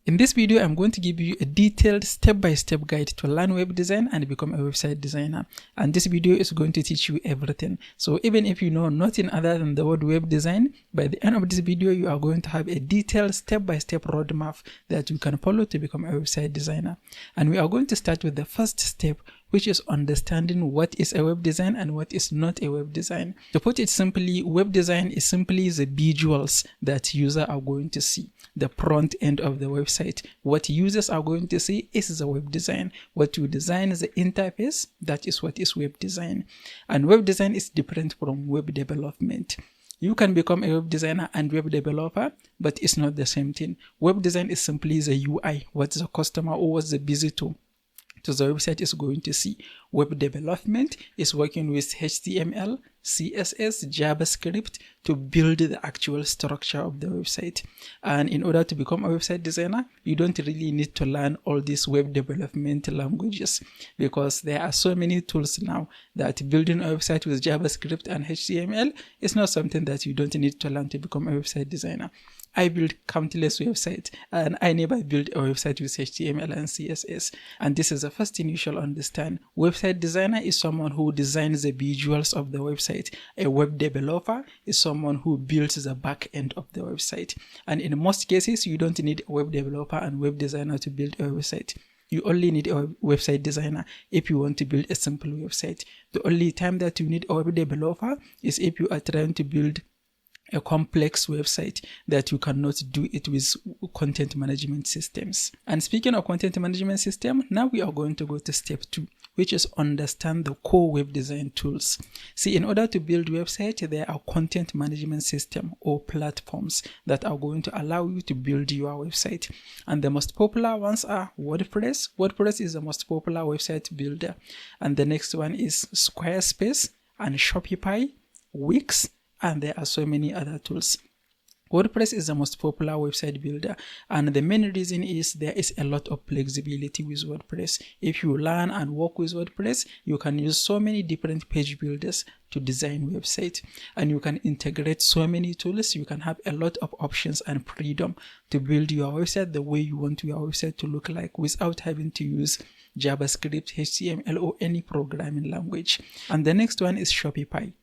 In this video, I'm going to give you a detailed step-by-step guide to learn web design and become a website designer. And this video is going to teach you everything. So even if you know nothing other than the word web design, by the end of this video, you are going to have a detailed step-by-step roadmap that you can follow to become a website designer. And we are going to start with the first step, which is understanding what is a web design and what is not a web design. To put it simply, web design is simply the visuals that users are going to see, the front end of the website. What users are going to see is the web design. What you design is the interface, that is what is web design. And web design is different from web development. You can become a web designer and web developer, but it's not the same thing. Web design is simply the UI, what the customer or what the visitor to the website is going to see. Web development is working with HTML, CSS, JavaScript to build the actual structure of the website. And in order to become a website designer, you don't really need to learn all these web development languages, because there are so many tools now that building a website with JavaScript and HTML is not something that you don't need to learn to become a website designer. I built countless websites and I never built a website with HTML and CSS. And this is the first thing you shall understand. Website designer is someone who designs the visuals of the website. A web developer is someone who builds the back end of the website. And in most cases, you don't need a web developer and web designer to build a website. You only need a website designer if you want to build a simple website. The only time that you need a web developer is if you are trying to build a complex website that you cannot do it with content management systems. And speaking of content management system, now we are going to go to step 2, which is understand the core web design tools. See, in order to build website, there are content management system or platforms that are going to allow you to build your website. And the most popular ones are WordPress. WordPress is the most popular website builder. And the next one is Squarespace and Shopify, Wix, and there are so many other tools. WordPress is the most popular website builder, and the main reason is there is a lot of flexibility with WordPress. If you learn and work with WordPress, you can use so many different page builders to design websites, and you can integrate so many tools. You can have a lot of options and freedom to build your website the way you want your website to look like without having to use JavaScript, HTML, or any programming language. And the next one is Shopify.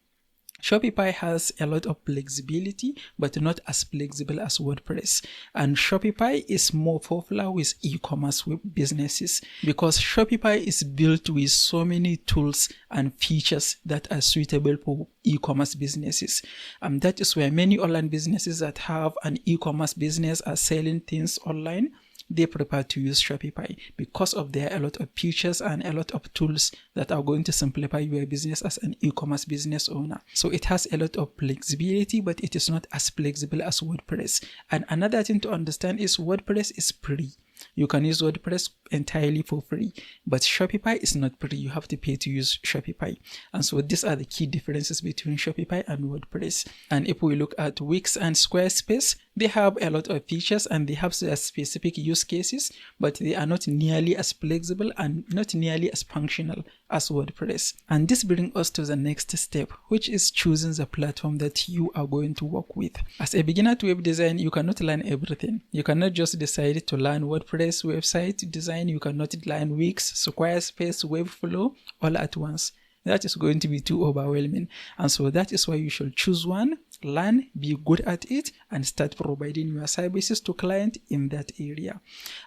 Shopify has a lot of flexibility, but not as flexible as WordPress. And Shopify is more popular with e-commerce web businesses because Shopify is built with so many tools and features that are suitable for e-commerce businesses. And that is where many online businesses that have an e-commerce business are selling things online. They prefer to use Shopify because of there are a lot of features and a lot of tools that are going to simplify your business as an e-commerce business owner. So it has a lot of flexibility, but it is not as flexible as WordPress. And another thing to understand is WordPress is free. You can use WordPress entirely for free, but Shopify is not free. You have to pay to use Shopify. And so these are the key differences between Shopify and WordPress. And if we look at Wix and Squarespace, they have a lot of features and they have specific use cases, but they are not nearly as flexible and not nearly as functional as WordPress. And this brings us to the next step, which is choosing the platform that you are going to work with. As a beginner to web design, you cannot learn everything. You cannot just decide to learn WordPress website design. You cannot learn Wix, Squarespace, Webflow all at once. That is going to be too overwhelming. And so that is why you should choose one, learn, be good at it, and start providing your services to clients in that area.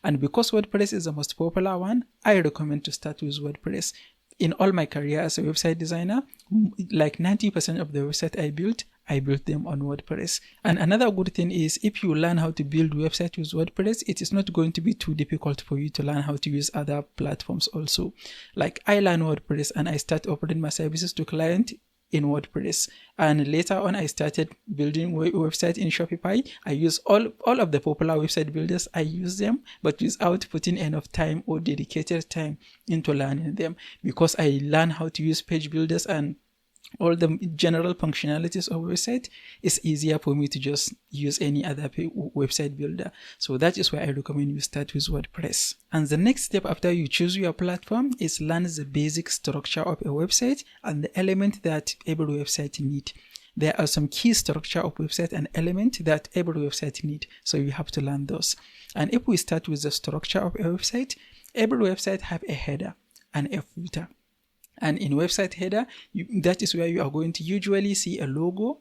And because WordPress is the most popular one, I recommend to start with WordPress. In all my career as a website designer, like 90% of the website I built them on WordPress. And another good thing is if you learn how to build websites with WordPress, it is not going to be too difficult for you to learn how to use other platforms also. Like I learned WordPress and I start offering my services to clients in WordPress. And later on, I started building websites in Shopify. I use all of the popular website builders. I use them, but without putting enough time or dedicated time into learning them, because I learn how to use page builders and all the general functionalities of website. It's easier for me to just use any other website builder. So that is why I recommend you start with WordPress. And the next step after you choose your platform is learn the basic structure of a website and the element that every website needs. There are some key structure of website and element that every website need, so you have to learn those. And if we start with the structure of a website, every website have a header and a footer. And in website header, that is where you are going to usually see a logo,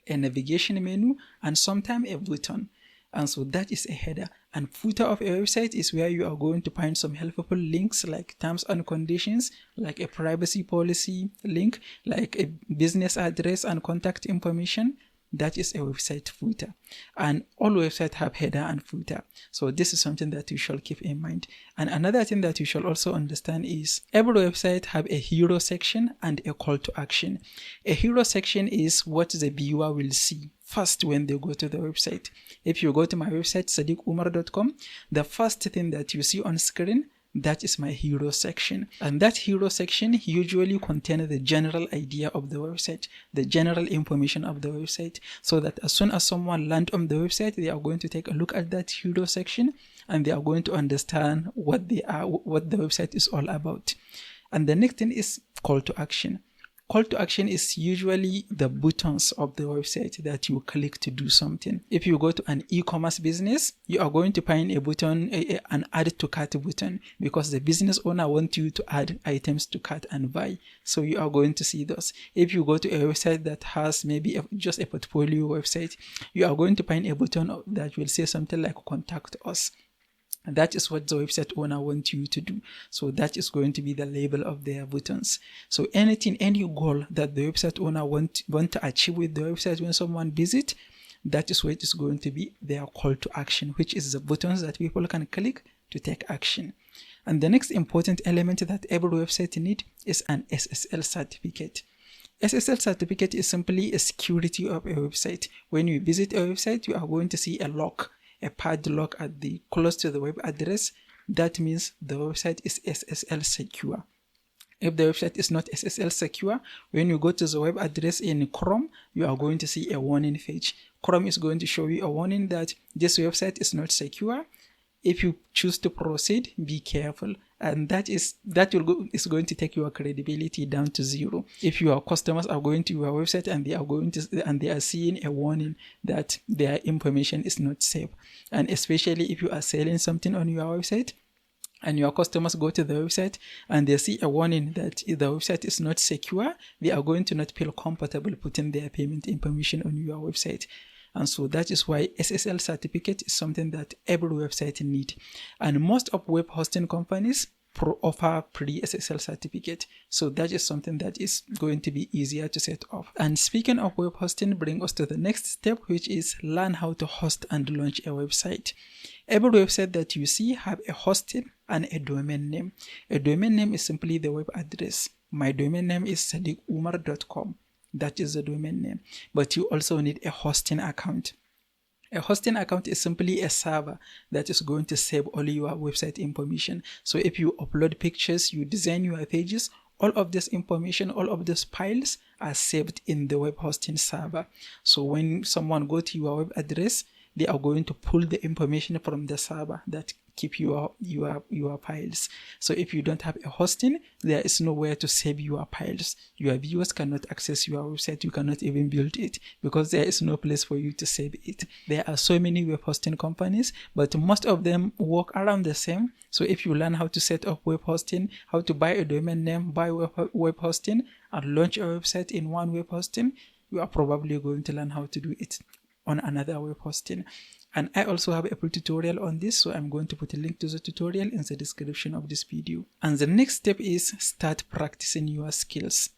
a navigation menu, and sometimes a button. And so that is a header. And footer of a website is where you are going to find some helpful links like terms and conditions, like a privacy policy link, like a business address and contact information. That is a website footer. And all websites have header and footer. So this is something that you should keep in mind. And another thing that you should also understand is every website have a hero section and a call to action. A hero section is what the viewer will see first when they go to the website. If you go to my website, sadiqumar.com, the first thing that you see on screen, that is my hero section. And that hero section usually contains the general idea of the website, the general information of the website, so that as soon as someone lands on the website, they are going to take a look at that hero section and they are going to understand what the website is all about. And the next thing is call to action. Call to action is usually the buttons of the website that you click to do something. If you go to an e-commerce business, you are going to find a button, an add to cart button, because the business owner wants you to add items to cart and buy. So you are going to see those. If you go to a website that has maybe just a portfolio website, you are going to find a button that will say something like contact us. And that is what the website owner wants you to do. So that is going to be the label of their buttons. So any goal that the website owner want to achieve with the website when someone visits, that is what is going to be their call to action, which is the buttons that people can click to take action. And the next important element that every website needs is an SSL certificate. SSL certificate is simply a security of a website. When you visit a website, you are going to see a lock, a padlock at the close to the web address. That means the website is SSL secure. If the website is not SSL secure, when you go to the web address in Chrome, you are going to see a warning page. Chrome is going to show you a warning that this website is not secure. If you choose to proceed, be careful. And that is going to take your credibility down to zero. If your customers are going to your website and they are seeing a warning that their information is not safe, and especially if you are selling something on your website and your customers go to the website and they see a warning that the website is not secure, they are going to not feel comfortable putting their payment information on your website. And so that is why SSL certificate is something that every website needs. And most of web hosting companies offer pre-SSL certificate. So that is something that is going to be easier to set up. And speaking of web hosting, brings us to the next step, which is learn how to host and launch a website. Every website that you see have a hosting and a domain name. A domain name is simply the web address. My domain name is sadiqumar.com. That is the domain name. But you also need a hosting account. A hosting account is simply a server that is going to save all your website information. So if you upload pictures, you design your pages, all of this information, all of these files are saved in the web hosting server. So when someone goes to your web address, they are going to pull the information from the server that keep your files. So if you don't have a hosting, there is nowhere to save your files. Your viewers cannot access your website. You cannot even build it because there is no place for you to save it. There are so many web hosting companies, but most of them work around the same. So if you learn how to set up web hosting, how to buy a domain name, buy web hosting, and launch a website in one web hosting, you are probably going to learn how to do it on another web hosting. And I also have a full tutorial on this, so I'm going to put a link to the tutorial in the description of this video. And the next step is start practicing your skills.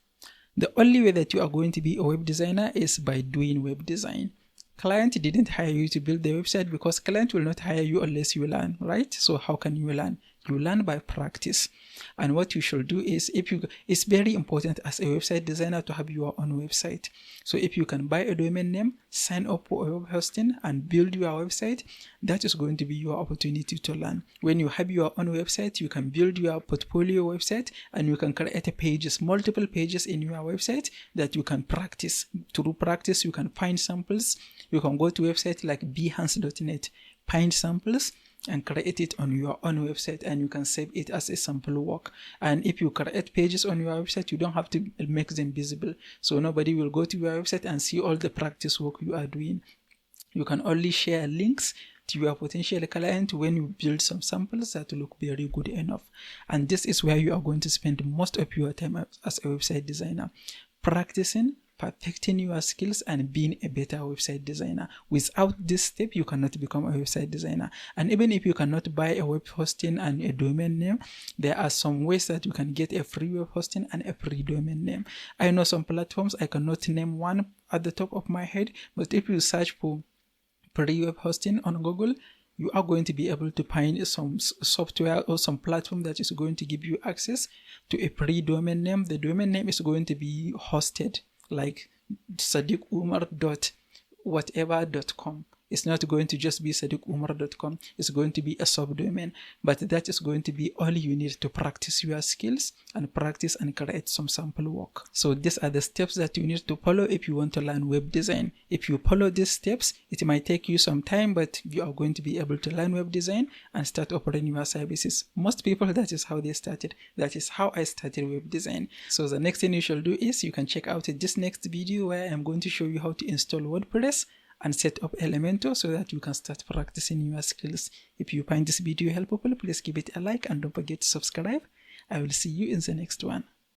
The only way that you are going to be a web designer is by doing web design. Client didn't hire you to build the website because client will not hire you unless you learn, right? So how can you learn? You learn by practice. And what you should do is, it's very important as a website designer to have your own website. So if you can buy a domain name, sign up for a web hosting and build your website, that is going to be your opportunity to learn. When you have your own website, you can build your portfolio website and you can create pages, multiple pages in your website that you can practice. Through practice, you can find samples. You can go to websites like behance.net, find samples, and create it on your own website, and you can save it as a sample work. And if you create pages on your website, you don't have to make them visible, so nobody will go to your website and see all the practice work you are doing. You can only share links to your potential client when you build some samples that look very good enough. And this is where you are going to spend most of your time as a website designer, practicing, perfecting your skills, and being a better website designer. Without this step, you cannot become a website designer. And even if you cannot buy a web hosting and a domain name, there are some ways that you can get a free web hosting and a free domain name. I know some platforms, I cannot name one at the top of my head, but if you search for free web hosting on Google, you are going to be able to find some software or some platform that is going to give you access to a free domain name. The domain name is going to be hosted like sadiqumar.whatever.com. It's not going to just be sadiqumar.com. It's going to be a subdomain, but that is going to be all you need to practice your skills and practice and create some sample work. So these are the steps that you need to follow if you want to learn web design. If you follow these steps, it might take you some time, but you are going to be able to learn web design and start offering your services. Most people, that is how they started. That is how I started web design. So the next thing you shall do is you can check out this next video where I'm going to show you how to install WordPress and set up Elementor so that you can start practicing your skills. If you find this video helpful, please give it a like and don't forget to subscribe. I will see you in the next one.